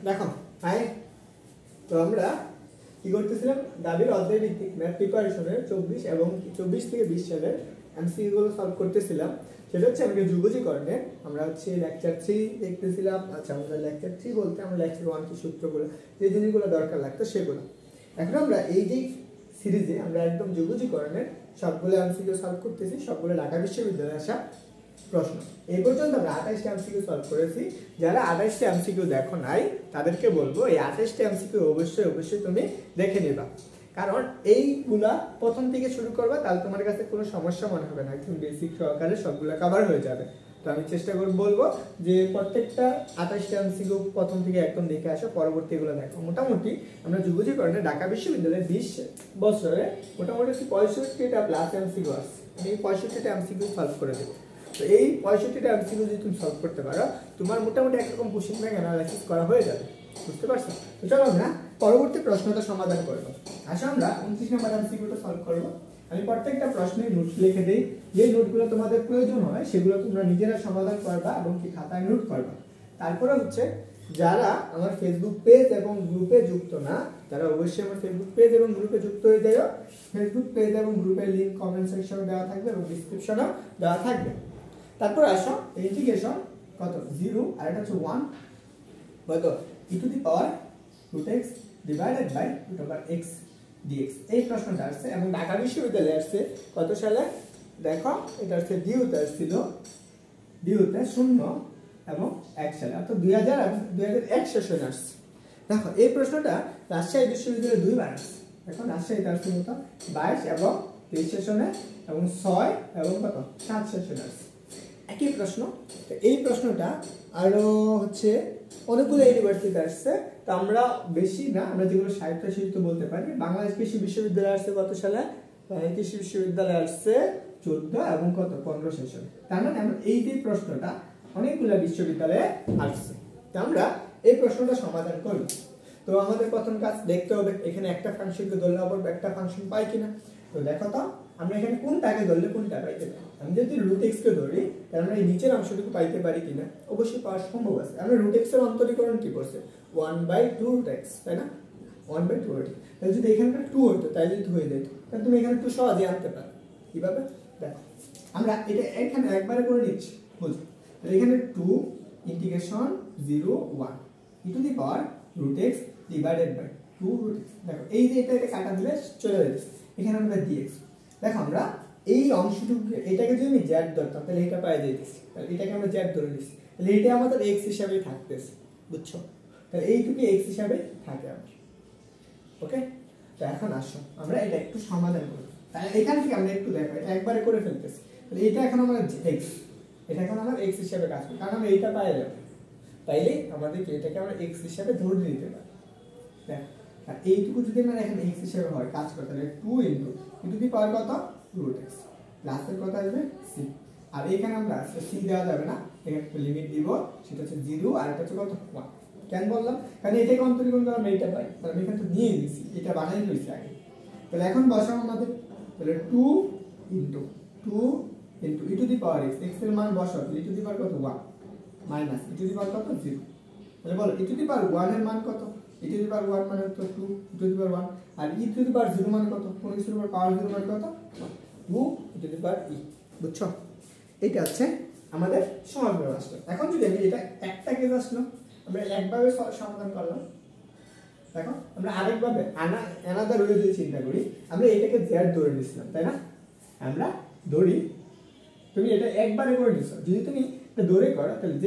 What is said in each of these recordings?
দেখো হাই, তো আমরা কি করতেছিলাম, দাবির অধ্যায় ভিত্তিক ম্যাথ প্রিপারেশনের 24 এবং 24 থেকে 20 সালের এমসিকিউ গুলো সলভ করতেছিলাম। সেটা হচ্ছে আমাকে যুগজীকরণে আমরা হচ্ছে লেকচার 3 দেখতেছিলাম। আচ্ছা, আমরা লেকচার 3 বলতে আমরা লেকচার 1 কি সূত্রগুলো, যে জিনিসগুলো দরকার লাগতো সেগুলো। এখন আমরা এই যে সিরিজে আমরা একদম যুগজীকরণের সবগুলো এমসিকিউ সলভ করতেছি, সবগুলো ঢাকা বিশ্ববিদ্যালয়ে আসা প্রশ্ন। এই পর্যন্ত আমরা 28টা এমসিকিউ সলভ করেছি। যারা 28টা এমসিকিউ দেখো নাই তাদেরকে বলবো এই 28টা এমসিকিউ অবশ্যই তুমি দেখে নিবা, কারণ এইগুলা প্রথম থেকে শুরু করবা, তাহলে তোমার কাছে কোনো সমস্যা মনে হবে না, একদম বেসিক সহকারে সবগুলো কভার হয়ে যাবে। তো আমি চেষ্টা করব বলবো যে প্রত্যেকটা 28টা এমসিকিউ প্রথম থেকে একদম দেখে আসো, পরবর্তীগুলো দেখো। মোটামুটি আমরা যুগজীকরণে ঢাকা বিশ্ববিদ্যালয়ে 20 বছরে মোটামুটি 65টা প্লাস এমসিকিউ আছে। আমি এই 65টা এমসিকিউ সলভ করে দেবো। তো এই 65টা এমসিকিউ যদি তুমি সলভ করতে পারো, তোমার মোটামুটি একরকম কোশ্চেন ব্যাংক অ্যানালাইসিস করা হয়ে যাবে। বুঝতে পারছো? তো চলো আমরা পরবর্তী প্রশ্নটা সমাধান করবো। আসো আমরা 29 নম্বর এমসিকিউটা সলভ করবো। আমি প্রত্যেকটা প্রশ্নের নোট লিখে দেই, যে নোটগুলো তোমাদের প্রয়োজন হয় সেগুলো তোমরা নিজেরা সমাধান করবা এবং কি খাতায় নোট করবা। তারপরে হচ্ছে যারা আমার ফেসবুক পেজ এবং গ্রুপে যুক্ত না, তারা অবশ্যই আমার ফেসবুক পেজ এবং গ্রুপে যুক্ত হয়ে যাও। ফেসবুক পেজ এবং গ্রুপের লিংক কমেন্ট সেকশনে দেওয়া থাকবে এবং ডেসক্রিপশনেও দেওয়া থাকবে। তারপর আসো ইন্টিগ্রেশন কত 0 আর এটা হচ্ছে 1 কত e⁻√x divided by √x dx। এই প্রশ্নটা আসছে এবং ঢাকা বিশ্ববিদ্যালয়ে আসছে কত সালে? দেখো এটা হচ্ছে ডিউতে আসছিল, ডিউতে 0 এবং 1 সালে, অর্থাৎ 2000 এবং 2001 সেশনে আসছে। দেখো এই প্রশ্নটা রাজশাহী বিশ্ববিদ্যালয়ে দুইবার আসছে। দেখো রাজশাহীতে আসছে মতো 22 এবং 23 সেশনে এবং 6 এবং কত 7 সেশনে আসছে একই প্রশ্ন। তো এই প্রশ্নটা আরো হচ্ছে অনেকগুলো ইউনিভার্সিটিতে আসছে। তো আমরা বেশি না, আমরা যেগুলো সাহিত্য বলতে পারি। বাংলাদেশ কৃষি বিশ্ববিদ্যালয় আসছে কত সালে? কৃষি বিশ্ববিদ্যালয় আসছে 14 এবং কত 15 সেশনে। তার মানে আমরা এই যে প্রশ্নটা অনেকগুলো বিশ্ববিদ্যালয়ে আসছে। তো আমরা এই প্রশ্নটা সমাধান করব। তো আমাদের প্রথম কাজ দেখতে হবে এখানে একটা ফাংশনকে ধরলে আবার একটা ফাংশন পাই কিনা। তো দেখো তো আমরা এখানে কোনটাকে ধরলে কোনটা পাইতে পারি। আমি যদি √x কে ধরি তাহলে আমরা এই নিচের অংশটুকু পাইতে পারি কিনা, অবশ্যই পাওয়া সম্ভব আছে। আমরা √x এর অন্তরীকরণ কি করছে 1/2√x, তাই না? 1/2 তাহলে যদি এখানকার 2 হতো তাই যদি হয়ে যেত, তাহলে তুমি এখানে 2 সহজে আনতে পারো। কিভাবে দেখো, আমরা এটা এখানে একবারে করে নিচ্ছি, বুঝো। তাহলে এখানে 2 integration 0 1 e⁻√x divided by 2√x। দেখো এই যে এটা কাটা দিলে চলে যাচ্ছে, এখানে আমরা dx। দেখো আমরা এই অংশটুকু এটাকে যদি আমি z ধরতাম তাহলে এটা পাই যাইতেছি, তাহলে এটাকে আমরা z ধরে নিচ্ছি, তাহলে এটা আমাদের x হিসাবেই থাকতেছে, বুঝছো? তাহলে এইটুকু x হিসাবে থাকে আমার। ওকে, তো এখন আসো আমরা এটা একটু সমাধান করি। তাহলে এখান থেকে আমরা একটু দেখো এটা একবারে করে ফেলতেছি। তাহলে এটা এখন আমার x, এটা এখন আমার x হিসাবে কাজ করে, কারণ আমরা এইটা পাই যাব। তাইলে আমাদের এটাকে আমরা x হিসাবে ধরে নিতে পারি। দেখো আর এইটুকু যদি আমরা এখন x হিসাবে হয় কাজ করতে, তাহলে 2 e⁻² কত √x প্লাসের কত আসবে c। আর এখানে আমরা c দেওয়া যাবে না, এখানে একটা লিমিট দিব, সেটা হচ্ছে 0 আর এটা হচ্ছে কত 1। কেন বললাম? কারণ এটাকে অন্তরীকরণ করে আমরা এটা পাই, তাহলে আমি এখানে তো নিয়ে নিছি, এটা বানাই লইছি আগে। তাহলে এখন বসাবো আমাদের, তাহলে 2 e⁻x, x এর মান বসাও, e⁻ কত 1 মাইনাস e⁻ কত 0। তাহলে বলো e⁻1 এর মান কত? e⁻1 মানে তো 2 e⁻1, আর e⁻0 মানে কত? কোন কিছুর উপর পাওয়ার 0 মানে কত 2 e⁻e। বুঝছো? এটা হচ্ছে আমাদের সমাধান আসলো। এখন যদি আমি এটা একটা কেস আসলো, আমরা একভাবে সমাধান করলাম। দেখো আমরা আরেকভাবে অ্যানাদার ওয়ে যদি চিন্তা করি, আমরা এটাকে z ধরে নিছিলাম, তাই না? আমরা ধরি তুমি এটা একবারে করে নিছো, যদি তুমি এটা ধরে করো তাহলে z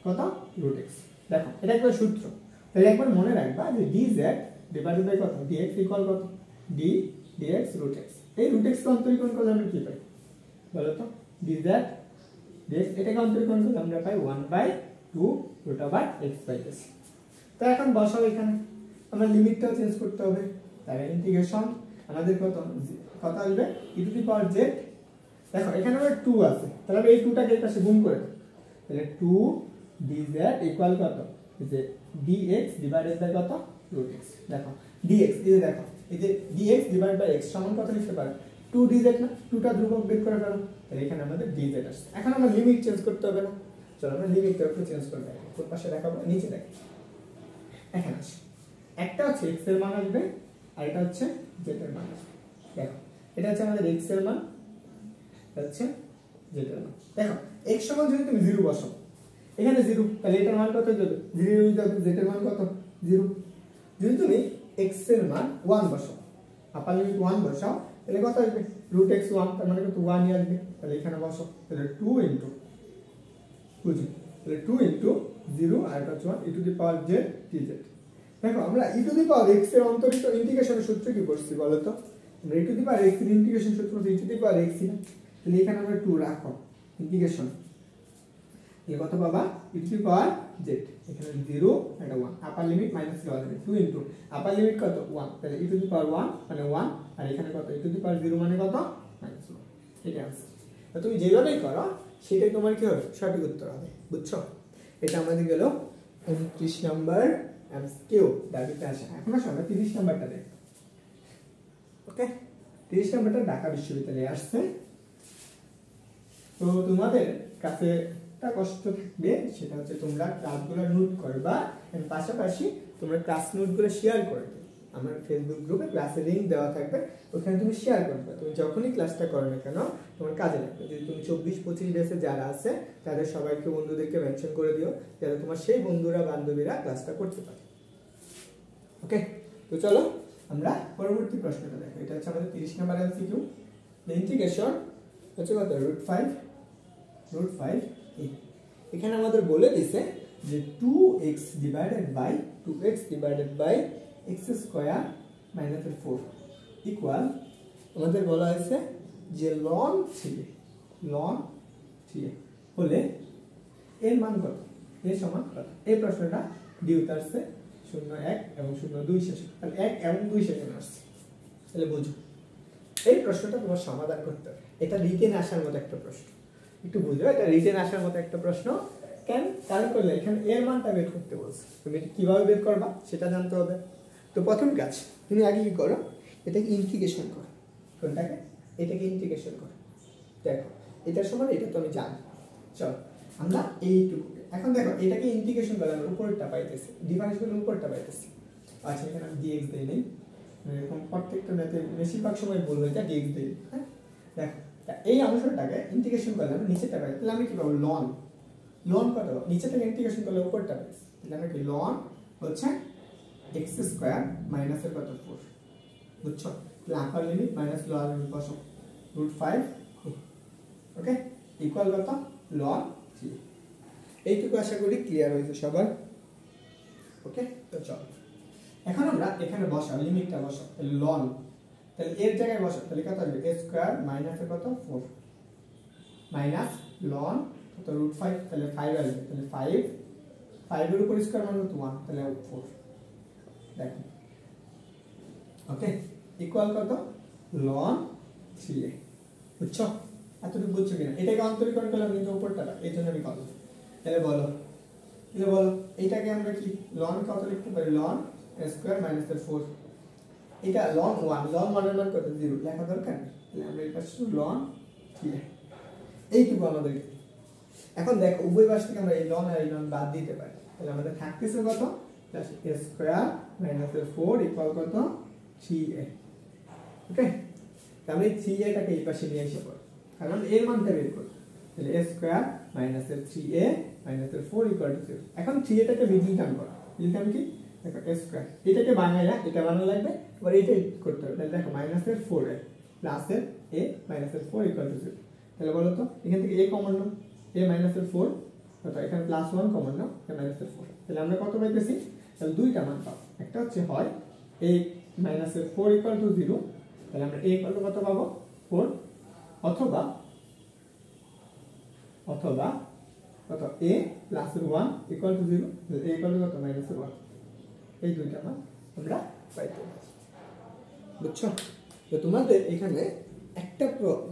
কত √x। দেখো এটা একটা সূত্র, তাহলে একবার মনে রাখবা যে dz ডিভাইডেড বাই কত dx কত dx √x। এই √x কে অন্তরীকরণ করলে আমরা কি পাই বলো তো? dz dx এটাকে অন্তরীকরণ করলে আমরা পাই 1/2√x পাইতেছি। তো এখন বসাও এখানে, আমরা লিমিটটাও চেঞ্জ করতে হবে। তাহলে ইন্টিগ্রেশন আমাদের কত আসবে e⁻z। দেখো এখানে আমার 2 আছে, তাহলে আমি এই 2টাকে এর পাশে গুণ করে দেব, তাহলে 2 dz কত যে dx ডিভাইডেড বাই কত √x। দেখো dx এই যে দেখো এই যে dx ডিভাইডেড বাই x সমান কত লিখতে পারি 2 dz না, 2টা ধ্রুবক বের করে ফেলো, তাহলে এখানে আমাদের dz আসছে। এখন আমরা লিমিট চেঞ্জ করতে হবে না, চলো আমরা লিমিটটা একটু চেঞ্জ করে দেখি, কোন পাশে দেখাবো, নিচে দেখি। এখানে আসে একটা হচ্ছে x এর মান আসবে আর এটা হচ্ছে z এর মান আসবে। দেখো এটা হচ্ছে আমাদের x এর মান, এটা হচ্ছে z এর মান। দেখো x সমান যদি তুমি 0 বসাও, এখানে 0, তাহলে এটার মান কত যাবে, 0 যাবে, z এর মান কত 0। যদি তুমি x এর মান 1 বসাও, আপার লিমিট 1 বসাও, তাহলে কত আসবে √x1, তার মানে কত 1 ই আসবে। তাহলে এখানে বসাও, তাহলে 2 ইনটু বুঝি, তাহলে 2 ইনটু 0 আর এটা হচ্ছে 1 e two the power z dz। দেখো আমরা e two the power x এর অন্তরিত ইন্টিগ্রেশনের সূত্র কি পড়ছি বলো তো, আমরা e two the power x এর ইন্টিগ্রেশন সূত্র e two the power x না, তাহলে এখানে আমরা 2 রাখো ইন্টিগ্রেশন, এই কত পাবা e two the power z, এখানে 0 এটা 1, আপার limit minus lower limit 2 into আপার লিমিট কত 1, তাহলে e টু দি পাওয়ার 1 মানে 1, আর এখানে কত e টু দি পাওয়ার 0 মানে কত মাইনাস 1। এটা आंसर। তো তুমি যেভাবেই করো সেটাই তোমার কি হবে সঠিক উত্তর হবে, বুঝছো। এটা আমাদের গেল 29 নাম্বার এমসিকিউ দাবিতে আসা। এখন আসো আমরা 30 নাম্বারটা দেখব। ওকে, 30 নাম্বারটা ঢাকা বিশ্ববিদ্যালয়ে আসছে। তো তোমাদের কাছে একটা কষ্ট থাকবে, সেটা হচ্ছে তোমরা ক্লাসগুলো নোট করবা, এর পাশাপাশি তোমরা ক্লাস নোটগুলো শেয়ার করবে। আমার ফেসবুক গ্রুপে ক্লাসের লিংক দেওয়া থাকবে, ওখানে তুমি শেয়ার করবে। তুমি যখনই ক্লাসটা করো না কেন তোমার কাজে লাগবে। যদি তুমি 24-25 ব্যাচে যারা আছে তাদের সবাইকে বন্ধুদেরকে মেনশন করে দিও, যাতে তোমার সেই বন্ধুরা বান্ধবীরা ক্লাসটা করতে পারে। ওকে, তো চলো আমরা পরবর্তী প্রশ্নটা দেখো। এটা হচ্ছে আমাদের 30 নম্বর এমসিকিউ। ইন্টিগ্রেশন হচ্ছে কত √5 এখানে আমাদের বলে দিছে যে 2x divided by x square minus 4 equal, আমাদের বলা হয়েছে যে ln 3 হলে এর মান কত, এর সমান কত। এই প্রশ্নটা ডিউতে আসছে 0-1 এবং 0-2 শেষে, তাহলে 1 এবং 2 শেষে আসছে। তাহলে বুঝো এই প্রশ্নটা তোমার সমাধান করতে হবে। এটা রিটেন আসার মতো একটা প্রশ্ন, একটু বুঝো, এটা রিটেন আসার মতো একটা প্রশ্ন। কেন? কারণ করলে এখানে এর মানটা বের করতে বলছে, তুমি কিভাবে বের করবা সেটা জানতে হবে। তো প্রথম কাজ তুমি আগে কি করো, এটাকে ইন্টিগ্রেশন করো। কোনটাকে? এটাকে ইন্টিগ্রেশন করো। দেখো এটার সমান এটা তো আমি জানি। চলো আমরা এইটুকু এখন দেখো এটাকে ইন্টিগ্রেশন করলে আমরা উপরেরটা পাইতেছি, ডিফারেন্স করলে উপরেরটা পাইতেছি। আচ্ছা এখানে আমি dx দেই নেই, এরকম প্রত্যেকটা ম্যাথে বেশিরভাগ সময় বলবো এটা dx দেই। হ্যাঁ দেখো এই অংশটাকে ইন্টিগ্রেশন করলে আমরা নিচেরটা পাই, তাহলে আমি কি পাবো ln কত, নিচেরটাকে ইন্টিগ্রেশন করলে উপরটা পাই, তাহলে আমরা কি ln হচ্ছে x স্কয়ার মাইনাস এর কত 4, বুঝছো। তাহলে আপার লিমিট মাইনাস লোয়ার লিমিট বসাও √5, ওকে, ইকুয়াল কত ln 3। এইটুকু আশা করি ক্লিয়ার হয়েছে সবার। ওকে, তো চলো এখন আমরা এখানে বসাও, লিমিটটা বসাও, তাহলে ln, তাহলে এর জায়গায় বসাও, তাহলে কত আসবে a স্কয়ার মাইনাস এর কত 4 মাইনাস ln কত √5, তাহলে 5 আসবে, তাহলে 5 এর উপর স্কয়ার মানে কত 1, তাহলে 4। দেখো ওকে, ইকুয়াল কত ln 3a, বুঝছো। এতটুকু বুঝছো কিনা? এটাকে অন্তরীকরণ করলে আমি কিন্তু উপরটা, এই জন্য আমি করলাম। তাহলে বলো এইটাকে আমরা কি ln কত লিখতে পারি, ln a স্কয়ার মাইনাস 4, এটা ln 1, ln 1 এর মান কত 0, লেখা দরকার নেই। তাহলে আমরা এটা শুধু ln 3a, এইটুকু আমাদের। এখন দেখো উভয় পাশ থেকে আমরা এই ln আর এই ln বাদ দিতে পারি, তাহলে আমাদের থাকতেছে কত a স্কয়ার মাইনাস 4 ইকুয়াল কত 3a। ওকে, তাহলে 3a টাকে এই পাশে নিয়ে এসে পড়ো, কারণ এর মানটা বের করব। তাহলে a square minus 3a minus 4 equal to 0। এখন 3a টাকে মিডল টার্ম করো, মিডল টার্ম কি দেখো a স্কয়ার, এটাকে বানাইয়া এটা বানানো লাগবে, এবার এটা করতে হবে। তাহলে দেখো minus 4a plus a minus 4 equal to 0। তাহলে বলো তো এখান থেকে a common now, a minus 4 কত, এখানে plus 1 common now, a minus 4। তাহলে আমরা কত পাইতেছি, তাহলে দুইটা মান পাবো। একটা হচ্ছে হয় a মাইনাস 4 ইকুয়াল টু 0, তাহলে আমরা a ইকুয়াল টু কত পাবো 4, অথবা কত a plus 1 equal to 0, a equal to কত মাইনাস 1। এই দুইটা মান আমরা পাইতে পারি, বুঝছো। তো তোমাদের এখানে একটা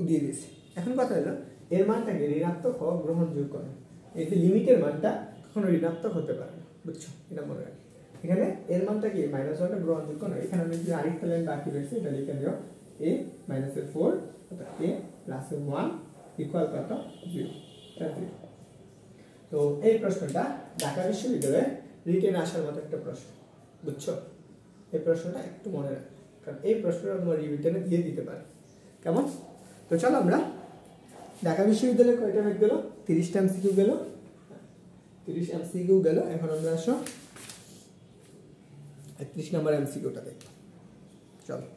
দিয়ে দিয়েছি। এখন কথা হলো এর মানটাকে ঋণাত্মক হওয়া গ্রহণযোগ্য নয়, এই যে লিমিটের মানটা কখনো ঋণাত্মক হতে পারে না, বুঝছো, এটা মনে রাখো। এখানে এর মানটা কি -1টা গ্রহণযোগ্য নয়। এখানে আমি যে আরেকটা লাইন বাকি রয়েছে এটা লিখে দিও, a মাইনাস 4 অর্থাৎ a প্লাস 1 ইকুয়াল কত 0। তো এই প্রশ্নটা ঢাকা বিশ্ববিদ্যালয়ে রিটেন আসার মতো একটা প্রশ্ন, বুঝছো? এই প্রশ্নটা একটু মনে রাখো, কারণ এই প্রশ্নটা তোমার রিটেনে দিয়ে দিতে পারে। কেমন? তো চলো আমরা ঢাকা বিশ্ববিদ্যালয়ে কয়টা ম্যাথ গেল? 30টা এমসিকিউ গেল, 30 এমসিকিউ গেল। এখন আমরা আসো 31 নম্বর এমসিকিউটা দেখব। চলো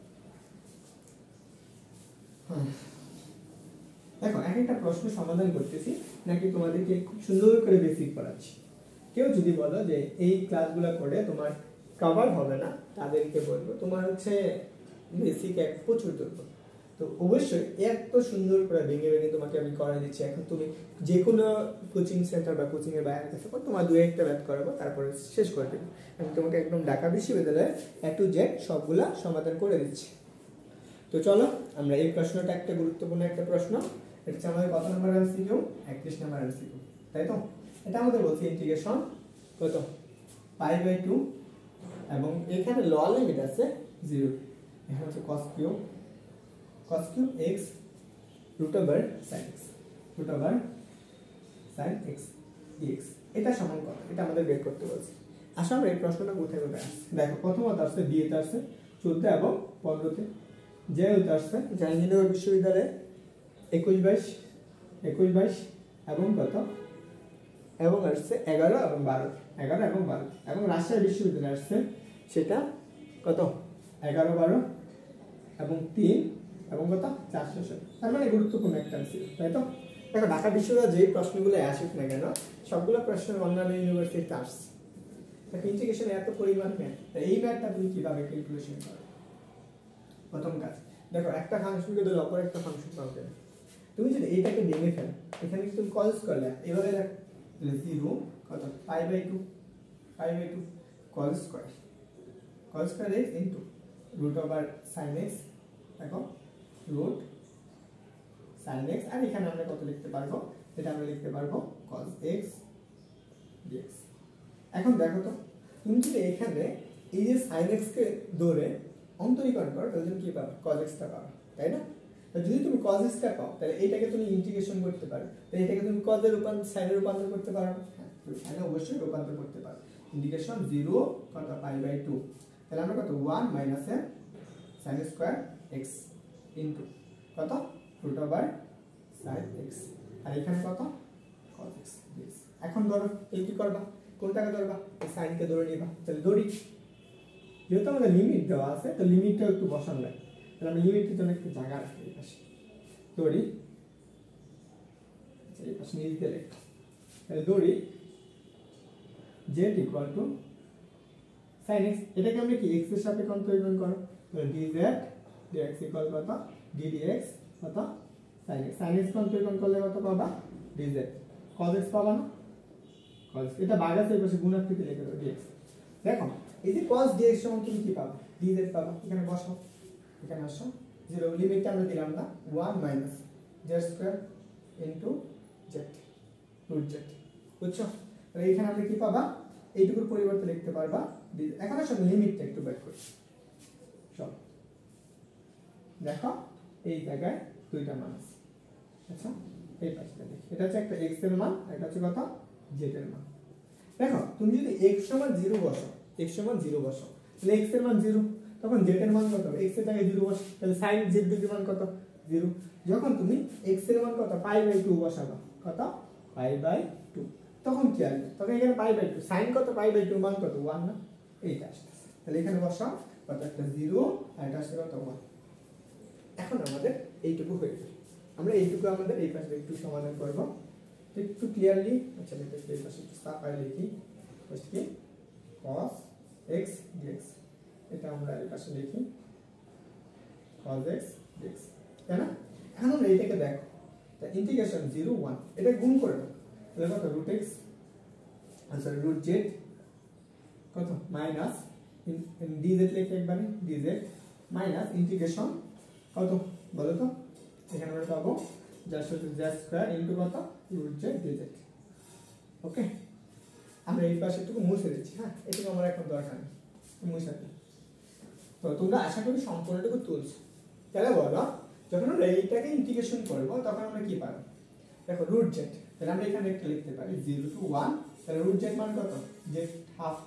দেখো, এক একটা প্রশ্ন সমাধান করতেছি নাকি তোমাদেরকে খুব সুন্দর করে বেসিক পড়াচ্ছি। কেউ যদি বলো যে এই ক্লাসগুলো করে তোমার কভার হবে না, তাদেরকে বলবো তোমার হচ্ছে বেসিক এক প্রচুর দুর্বল। তো অবশ্যই এত সুন্দর করে ভেঙে ভেঙে তোমাকে আমি করাই দিচ্ছি। এখন তুমি যে কোনো কোচিং সেন্টার বা কোচিংয়ের বাইরে কাছে তোমার 2-1টা ম্যাথ করাবো, তারপরে শেষ করে দেবো। আমি তোমাকে একদম ঢাকা বিশ্ববিদ্যালয়ে A to Z সবগুলা সমাধান করে দিচ্ছি। তো চলো আমরা এই প্রশ্নটা একটা গুরুত্বপূর্ণ একটা প্রশ্ন। এটা হচ্ছে আমাদের কত নম্বর এমসিকিউ? 31 নম্বর এমসিকিউ, তাই তো? এটা আমাদের বলছে ইন্টিগ্রেশন কত π/2 এবং এখানে লোয়ার লিমিট আছে 0। এখানে হচ্ছে cos cube x √sin x sin x dx। এটা সমান কত? এটা আমাদের বের করতে বলছে। আসলে আমরা এই প্রশ্নটা কোথায় আসছে দেখো। প্রথমত আসছে ডি তে আসছে 14 এবং 15 তে, যে উত্তর আসছে জাহাঙ্গীরনগর বিশ্ববিদ্যালয়ে 21-22 এবং কত এবং আসছে 11 এবং 12 এবং রাজশাহী বিশ্ববিদ্যালয়ে আসছে সেটা কত 11-12 এবং 3 এবং কত 400। তার মানে গুরুত্বপূর্ণ একটা ছিল, তাই তো? দেখো ঢাকা বিশ্ববিদ্যালয়ে যে প্রশ্নগুলো আসুক না কেন, সবগুলো প্রশ্ন অন্যান্য ইউনিভার্সিটিতে আসছে। দেখো ইন্টিগ্রেশনে এত পরিমাণ ম্যাথ, এই ম্যাথটা তুমি কিভাবে ক্যালকুলেশন করো? প্রথম কাজ দেখো, একটা ফাংশনকে ধরে অপর একটা ফাংশন পাবে। তুমি যদি এইটাকে ভেঙে ফেলো, এখানে তুমি কলস করলে এভাবে দেখো 0 কত π/2 cos square x into √sin x, দেখো রুট sin x। আর এখানে আমরা কত লিখতে পারবো? এটা আমরা লিখতে পারবো cos x dx। এখন দেখো তো, তুমি যদি এখানে এই যে sin x কে ধরে অন্তরীকরণ করো, তাহলে তুমি কি পাবে? cos x টা পাবে, তাই না? যদি তুমি cos x টা পাও, তাহলে এটাকে তুমি ইন্টিগ্রেশন করতে পারো। তাহলে এটাকে তুমি cos এর রূপান্তর sin এর রূপান্তর করতে পারো। হ্যাঁ, তুমি sin এ অবশ্যই রূপান্তর করতে পারো। ইন্টিগ্রেশন 0 কত π/2, তাহলে আমরা কত 1 - sin স্কয়ার x ইনটু কত √sin x, আর এখানে কত cos x dx। এখন ধরো এই কি করবা? কোনটাকে ধরবা? এই sin কে ধরে নিবা। তাহলে ধরি, যেহেতু আমাদের লিমিট দেওয়া আছে, তো লিমিটটা একটু বসান লাগে। তাহলে আমি লিমিটের জন্য একটু জায়গা রাখি এই পাশে, ধরি এই পাশে নিয়ে দিতে লিখি। তাহলে ধরি z = sin x। এটাকে আমরা কি x এর সাপেক্ষে অন্তরীকরণ করব? তাহলে dz dx = কত ddx কত sin x। sin x কে অন্তরীকরণ করলে কত পাবা? dz cos x পাবা না? cos এটা ভাগ আছে, এই পাশে গুণ আকৃতি লিখে দাও dx। দেখো এই যে cos dx সমান তুমি কি পাবা? dz পাবা। এখানে বসাও, এখানে আসো 0, লিমিটটা আমরা দিলাম না 1 - z² ইনটু z √z, বুঝছো? তাহলে এখানে আমরা কি পাবা? এইটুকুর পরিবর্তে লিখতে পারবা dz। এখন আসলে লিমিটটা একটু বের করি। চলো দেখো এই জায়গায় দুইটা মান আছে। আচ্ছা এই পাশটা দেখি, এটা হচ্ছে একটা x এর মান, আর এটা হচ্ছে কত z এর মান। দেখো তুমি যদি x = 0 বসাও, x = 0 বসাও, তাহলে x এর মান 0, তখন z এর মান কত হবে? x এর জায়গায় 0 বসাও, তাহলে sin z এর মান কত 0। যখন তুমি x এর মান কত π/2 বসাবা, কত π/2, তখন কি আসবে? তখন এখানে π/2 sin কত π/2 মান কত 1 না? এইটা আসছে। তাহলে এখানে বসাও কত একটা 0 আর এটা আসছে কত 1। এখন আমাদের এইটুকু হয়ে গেল। আমরা এইটুকু আমাদের এই পাশে একটু সমাধান করব একটু ক্লিয়ারলি। আচ্ছা এটা এই পাশে একটু সাফাই লিখি, ফার্স্ট কি cos x dx, এটা আমরা এই পাশে লিখি cos x dx, তাই না? এখন আমরা এইটাকে দেখো, তা ইন্টিগ্রেশন 0 1 এটা গুণ করে দাও, তাহলে কত √x সরি √z কত মাইনাস dz লিখে একবারে dz মাইনাস ইন্টিগ্রেশন কত বলো তো? এখানে আমরা পাবো z² ইনটু কত √z dz। ওকে, আমরা এই পাশে একটু মুছে দিচ্ছি। হ্যাঁ, এটুকু আমার এখন দরকার নেই, মুছে দিই। তো তোমরা আশা করি সম্পূর্ণটুকু তুলছো। তাহলে বলো, যখন আমরা এইটাকে ইন্টিগ্রেশন করব তখন আমরা কি পাবো? দেখো √z, তাহলে আমরা এখানে একটা লিখতে পারি 0 to 1, তাহলে রুট জেড মান কত, জেড হাফ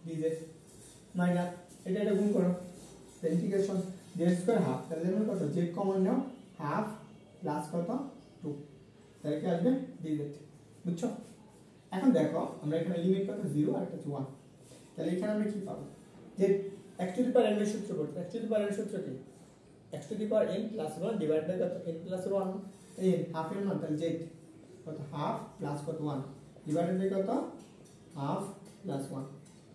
ডিজেড মাইনাস এটা গুণ করো, ইন্টিগ্রেশন জেড স্কয়ার হাফ, তাহলে যেমন কত জেড কমন নাও হাফ প্লাস কত 2, তাহলে কি আসবে ডিজেড। বুঝছো? এখন দেখো আমরা এখানে লিমিট কত 0 আর এটা 1, তাহলে এখানে আমরা কি পাবো, যে x to the power n এর সূত্র করতে, x to the power n এর সূত্র কি, x to the power n plus 1 divide by কত n প্লাস 1, এই হাফ এর মান তাহলে জেড কত হাফ প্লাস কত 1 ডিভাইডেড বাই কত হাফ প্লাস 1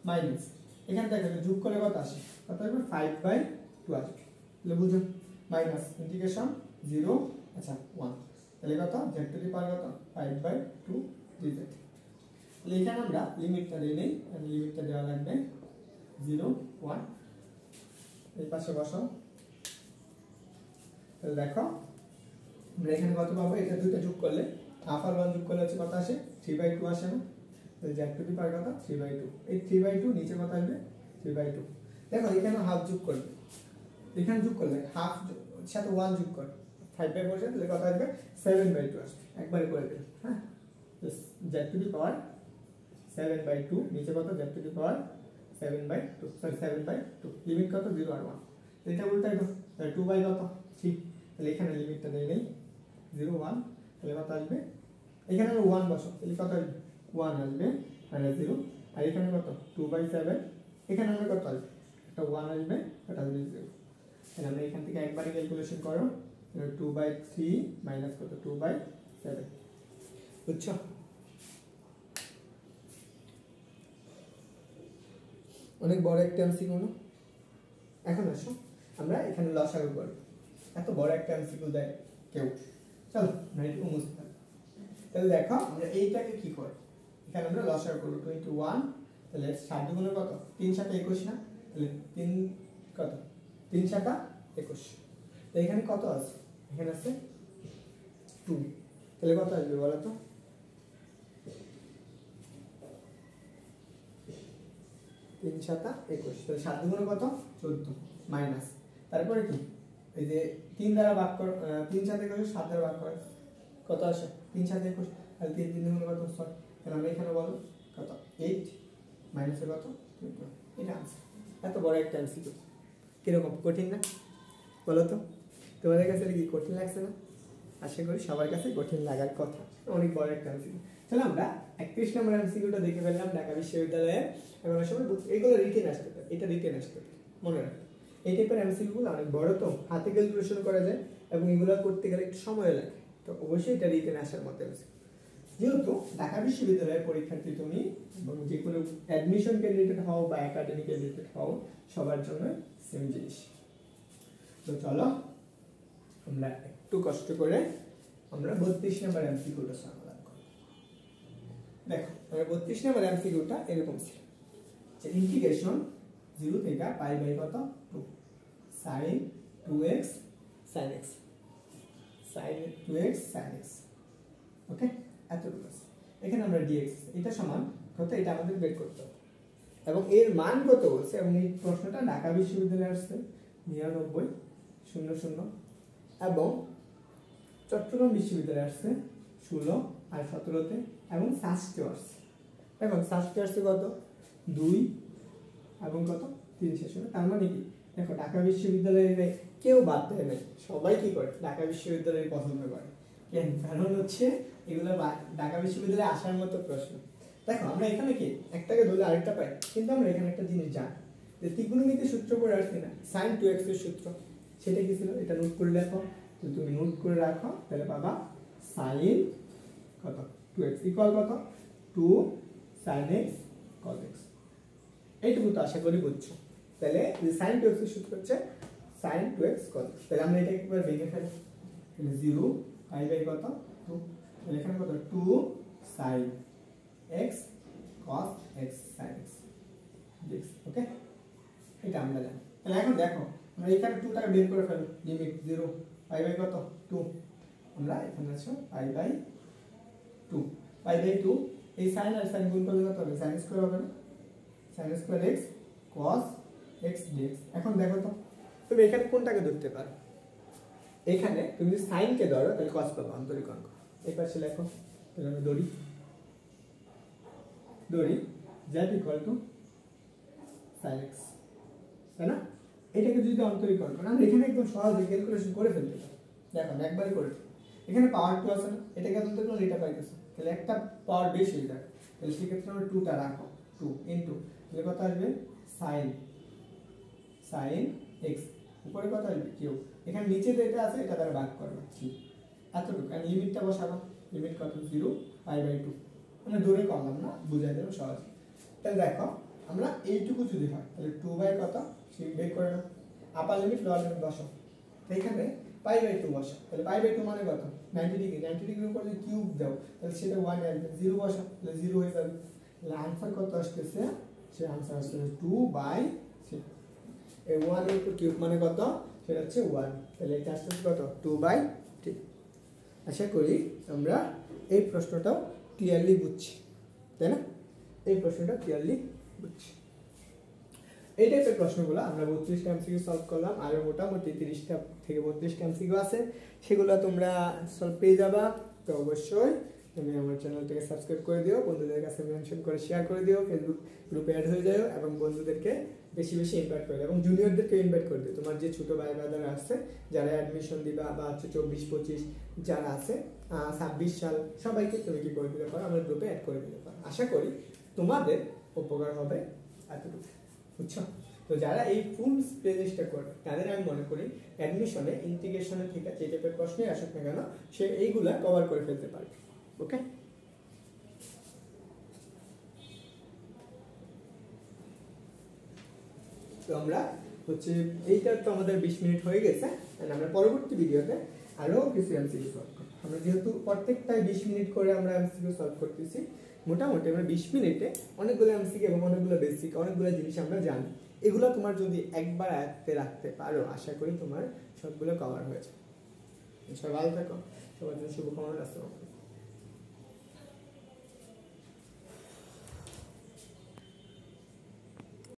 মাইনাস এখানে দেখো যোগ করলে কত আসে, কত হবে 5/2 আসবে, তাহলে বুঝো মাইনাস ইন্টিগ্রেশন 0 আচ্ছা 1, তাহলে কত z টু দি পাওয়ার কত 5/2 dz। তাহলে এখানে আমরা লিমিটটা দিয়ে নেই, লিমিটটা দেওয়া লাগবে 0 1, এই পাশে বসাও, তাহলে দেখো আমরা এখানে কত পাবো, এটা দুটো যোগ করলে হাফ আর 1 যোগ করলে হচ্ছে কত আসে 3/2 আসে না, তাহলে z টু দি পাওয়ার কত 3/2, এই 3/2 নিচে কত আসবে 3/2, দেখো এখানে হাফ যোগ করবে, এখানে যোগ করলে হাফ সাথে 1 যোগ কর 5/4 তাহলে কত আসবে 7/2 আসবে, একবারে করে দিলাম। হ্যাঁ z টু দি পাওয়ার 7/2 নিচে কত z two the power 7/2 sorry 7/2 limit কত 0 আর 1, এটা উল্টাই দাও তাহলে 2 বাই কত 3, তাহলে এখানে লিমিটটা দেই নেই 0 1, তাহলে কত আসবে এখানে আমরা 1 বসাও, তাহলে কত আসবে 1 আসবে মানে 0, আর এখানে কত 2/7, এখানে আমরা কত আসবে একটা 1 আসবে এটা আসবে 0, তাহলে আমরা এখান থেকে একবারে ক্যালকুলেশন করো 2/3 মাইনাস কত 2/7। বুঝছো? অনেক বড় একটা এমসিকিউ না। এখন আসো আমরা এখানে লসাগু করব, এত বড় একটা এমসিকিউ দেয় কেউ, চলো না একটু মুছতে হবে। তাহলে দেখো আমরা এইটাকে কি করব, এখানে আমরা লসাগু করব 21, তাহলে 7 গুণে কত 3 7 21 না, তাহলে 3 কত 3 7 21, তো এখানে কত আছে, এখানে আছে 2, তাহলে কত আসবে বলো তো, তিন সাতা 21, তাহলে 7 দুগুণে কত 14 মাইনাস তারপরে কি এই যে 3 দ্বারা ভাগ কর, 3 7 21 7 দ্বারা ভাগ করে কত আসে 3 7 21, তাহলে 3 3 দুগুণে কত 6, তাহলে আমরা এখানে বলো কত 8 মাইনাসে কত 2, এটা आंसर। এত বড় একটা এমসিকিউ কিরকম কঠিন না বলো তো, তোমাদের কাছে কি কঠিন লাগছে না? আশা করি সবার কাছে কঠিন লাগার কথা, অনেক বড় একটা এমসিকিউ। চলো আমরা 31 নম্বর এমসিকিউটা দেখে ফেললাম ঢাকা বিশ্ববিদ্যালয়ে, এবং সময় এগুলো রিটেন আসতে পারে, এটা রিটেন আসতে পারে মনে রাখো, এই টাইপের এমসিকিউগুলো অনেক বড় তো হাতে ক্যালকুলেশন করা যায় এবং এগুলো করতে গেলে একটু সময় লাগে, তো অবশ্যই এটা রিটেন আসার মতো এমসিকিউ। যেহেতু ঢাকা বিশ্ববিদ্যালয়ের পরীক্ষার্থী তুমি এবং যে কোনো অ্যাডমিশন ক্যান্ডিডেট হও বা একাডেমিক ক্যান্ডিডেট হও সবার জন্য সেম জিনিস। তো চলো আমরা একটু কষ্ট করে আমরা 32 নম্বর এমসিকিউটা সমাধান করব। দেখো আমরা 32 নম্বর এমসিকিউটা এরকম ছিল যে ইন্টিগ্রেশন 0 থেকে পাই বাই কত 2 sin 2x sin x sin 2x sin x, ওকে এতটুকু আছে। এখানে আমরা dx এটা সমান কত, এটা আমাদের বের করতে হবে এবং এর মান কত বলছে, এবং এই প্রশ্নটা ঢাকা বিশ্ববিদ্যালয়ে আসছে 99 00 এবং চট্টগ্রাম বিশ্ববিদ্যালয়ে আসছে 16 আর 17তে এবং সাস্টে আসছে। এখন সাস্টে আসছে কত 2 এবং কত 3 শেষ হবে, তার মানে কি দেখো ঢাকা বিশ্ববিদ্যালয়ে কেউ বাদ দেয় না, সবাই কি করে ঢাকা বিশ্ববিদ্যালয়ে পছন্দ করে, কেন কারণ হচ্ছে এগুলো ঢাকা বিশ্ববিদ্যালয়ে আসার মতো প্রশ্ন। দেখো আমরা এখানে কি একটাকে ধরলে আরেকটা পাই, কিন্তু আমরা এখানে একটা জিনিস জানি যে ত্রিকোণমিতির সূত্র পড়ে আসছি না, sin 2x এর সূত্র, সেটা কি ছিল এটা নোট করে রাখো, তো তুমি নোট করে রাখো তাহলে বাবা sin কত 2x ইকুয়াল কত 2 sin x cos x, এইটুকু তো আশা করি বুঝছো। তাহলে sin 2x এর সূত্র হচ্ছে sin 2x cos x, তাহলে আমরা এটা একবার ভেঙে ফেলি, তাহলে 0 পাই বাই কত 2, তাহলে এখানে কত 2 sin x cos x sin x dx, ওকে এটা আমরা জানি। তাহলে এখন দেখো আমরা এখানে 2 টাকা বের করে ফেলো, লিমিট 0 পাই বাই কত 2, আমরা এখানে আছে পাই বাই 2, পাই বাই 2 এই sin আর sin গুণ করলে কত হবে sin স্কয়ার হবে না, sin square x cos x dx। এখন দেখো তো তুমি এখানে কোনটাকে ধরতে পারো, এখানে তুমি sin কে ধরো তাহলে cos পাবে অন্তরীকরণ করো, এই পাশে লেখো তাহলে আমরা ধরি z equal to sin x, তাই না? এটাকে যদি অন্তরীকরণ করি আমরা এখানে একদম সহজে ক্যালকুলেশন করে ফেলতে পারি। দেখো একবারই করে এখানে পাওয়ার 2 আছে না, এটাকে অন্তত করলে এটা পাইতেছে, তাহলে একটা পাওয়ার বেশি হয়ে যায়, তাহলে সেক্ষেত্রে আমরা 2টা রাখো, 2 ইনটু তাহলে কত আসবে sin x, উপরে কত আসবে কিউব, এখানে নিচে যেটা আছে এটা দ্বারা ভাগ করবে 3, এতটুকু। আর লিমিটটা বসাবো, লিমিট কত 0 π/2, মানে দূরে করলাম না, বুঝাই দেবো সহজে। তাহলে দেখো আমরা এইটুকু যদি হয় তাহলে 2 বাই কত সেই বের করে নাও, আপার লিমিট লোয়ার লিমিট বসাও, তো এখানে π/2 বসাও, তাহলে π/2 মানে কত 90 ডিগ্রি, 90 ডিগ্রির উপর যদি কিউব দাও তাহলে সেটা 1 আসবে, 0 বসাও তাহলে 0 হয়ে যাবে, তাহলে आंसर কত আসছে, সে आंसर আসছে 2/3, এই 1 এর উপর কিউব মানে কত, সেটা হচ্ছে 1, তাহলে এটা আসছে কত 2/3। আশা করি আমরা এই প্রশ্নটাও ক্লিয়ারলি বুঝছি, তাই না? এই প্রশ্নটা ক্লিয়ারলি বুঝছি। এই টাইপের প্রশ্নগুলো আমরা 32টা এমসিকিউ সলভ করলাম, আর মোটামুটি 30টা থেকে 32টা এমসিকিউ আছে, সেগুলো তোমরা সলভ পেয়ে যাবা। তো অবশ্যই তুমি আমার চ্যানেলটাকে সাবস্ক্রাইব করে দিও, বন্ধুদের কাছে মেনশন করে শেয়ার করে দিও, ফেসবুক গ্রুপে অ্যাড হয়ে যাও এবং বন্ধুদেরকে বেশি বেশি ইনভাইট করে দিও এবং জুনিয়রদেরকে ইনভাইট করে দিও। তোমার যে ছোটো ভাই ব্রাদার আছে যারা অ্যাডমিশন দিবা বা হচ্ছে 24-25 যারা আছে 26 সাল সবাইকে তুমি কি করে দিতে পারো, আমার গ্রুপে অ্যাড করে দিতে পারো। আশা করি তোমাদের উপকার হবে এতটুকু, বুঝছো? তো যারা এই ফুল প্লেলিস্টটা করবে তাদের আমি মনে করি অ্যাডমিশনে ইন্টিগ্রেশনের থেকে যে টাইপের প্রশ্নই আসুক না কেন সে এইগুলা কভার করে ফেলতে পারবে। ওকে, তো আমরা হচ্ছে এইটা তো আমাদের 20 মিনিট হয়ে গেছে, আমরা পরবর্তী ভিডিওতে আরো কিছু এমসিকিউ সলভ করব। আমরা যেহেতু প্রত্যেকটাই 20 মিনিট করে আমরা এমসিকিউ সলভ করতেছি, মোটামুটি আমরা 20 মিনিটে অনেকগুলো এমসিকিউ এবং অনেকগুলো বেসিক অনেকগুলো জিনিস আমরা জানি। এগুলো তোমার যদি একবার আয়ত্তে রাখতে পারো আশা করি তোমার সবগুলো কভার হয়ে যাবে। সবাই ভালো থাকো, সবার জন্য শুভকামনা। আসসালামু আলাইকুম।